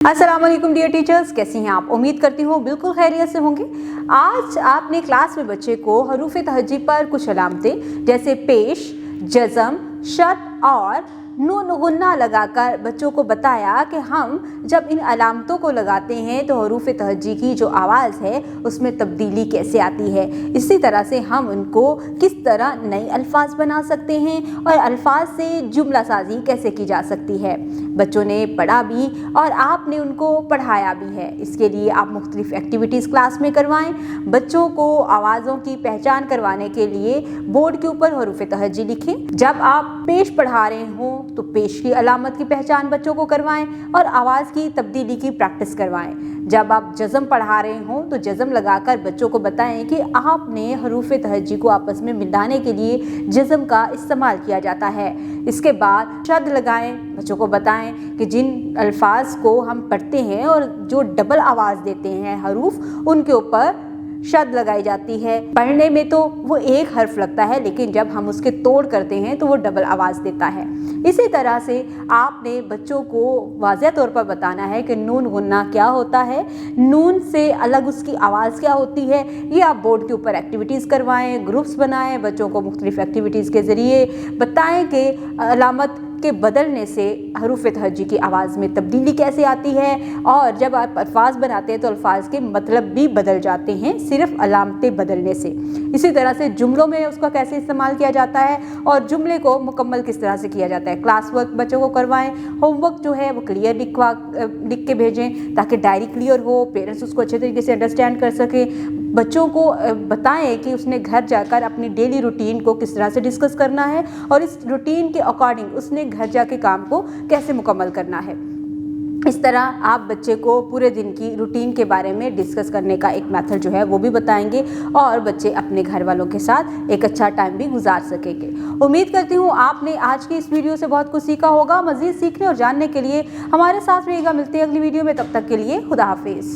अस्सलाम वालेकुम dear teachers, कैसी हैं आप? उम्मीद करती हूँ बिल्कुल खैरियत से होंगे। आज आपने क्लास में बच्चे को हरूफ तहज्जी पर कुछ अलामतें जैसे पेश, जज़म, शत और नून गुन्ना लगाकर बच्चों को बताया कि हम जब इन अलामतों को लगाते हैं तो हरूफ तहज्जी की जो आवाज़ है उसमें तब्दीली कैसे आती है। इसी तरह से हम उनको किस तरह नए अल्फाज बना सकते हैं और अल्फाज से जुमला साजी कैसे की जा सकती है। बच्चों ने पढ़ा भी और आपने उनको पढ़ाया भी है। इसके लिए आप मुख्तलिफ एक्टिविटीज़ क्लास में करवाएं। बच्चों को आवाज़ों की पहचान करवाने के लिए बोर्ड के ऊपर हरूफ तहज्जी लिखें। जब आप पेश पढ़ा रहे हों तो पेश की अलामत की पहचान बच्चों को करवाएं और आवाज़ की तब्दीली की प्रैक्टिस करवाएं। जब आप जज़म पढ़ा रहे हों तो जज़म लगाकर बच्चों को बताएं कि आपने हरूफ तहज्जी को आपस में मिलाने के लिए जज़म का इस्तेमाल किया जाता है। इसके बाद शद लगाएं, बच्चों को बताएं कि जिन अल्फाज को हम पढ़ते हैं और जो डबल आवाज़ देते हैं हरूफ, उनके ऊपर शद लगाई जाती है। पढ़ने में तो वो एक हर्फ लगता है, लेकिन जब हम उसके तोड़ करते हैं तो वो डबल आवाज़ देता है। इसी तरह से आपने बच्चों को वाज़ेह तौर पर बताना है कि नून गुन्ना क्या होता है, नून से अलग उसकी आवाज़ क्या होती है। ये आप बोर्ड के ऊपर एक्टिविटीज़ करवाएं, ग्रुप्स बनाएं, बच्चों को मुख्तलिफ एक्टिविटीज़ के ज़रिए बताएं कि अलामत के बदलने से हरूफ तहज्जी की आवाज़ में तब्दीली कैसे आती है। और जब आप अल्फाज बनाते हैं तो अल्फाज के मतलब भी बदल जाते हैं सिर्फ अलामतें बदलने से। इसी तरह से जुमलों में उसका कैसे इस्तेमाल किया जाता है और जुमले को मुकम्मल किस तरह से किया जाता है। क्लास वर्क बच्चों को करवाएं, होमवर्क जो है वो क्लियर लिख के भेजें ताकि डायरी क्लियर हो, पेरेंट्स उसको अच्छे तरीके से अंडरस्टैंड कर सकें। बच्चों को बताएं कि उसने घर जाकर अपनी डेली रूटीन को किस तरह से डिस्कस करना है और इस रूटीन के अकॉर्डिंग उसने घर जाके काम को कैसे मुकम्मल करना है। इस तरह आप बच्चे को पूरे दिन की रूटीन के बारे में डिस्कस करने का एक मेथड जो है वो भी बताएंगे और बच्चे अपने घर वालों के साथ एक अच्छा टाइम भी गुजार सकेंगे। उम्मीद करती हूँ आपने आज की इस वीडियो से बहुत कुछ सीखा होगा। मज़ीद सीखने और जानने के लिए हमारे साथ रहिएगा। मिलते हैं अगली वीडियो में, तब तक के लिए खुदा हाफिज़।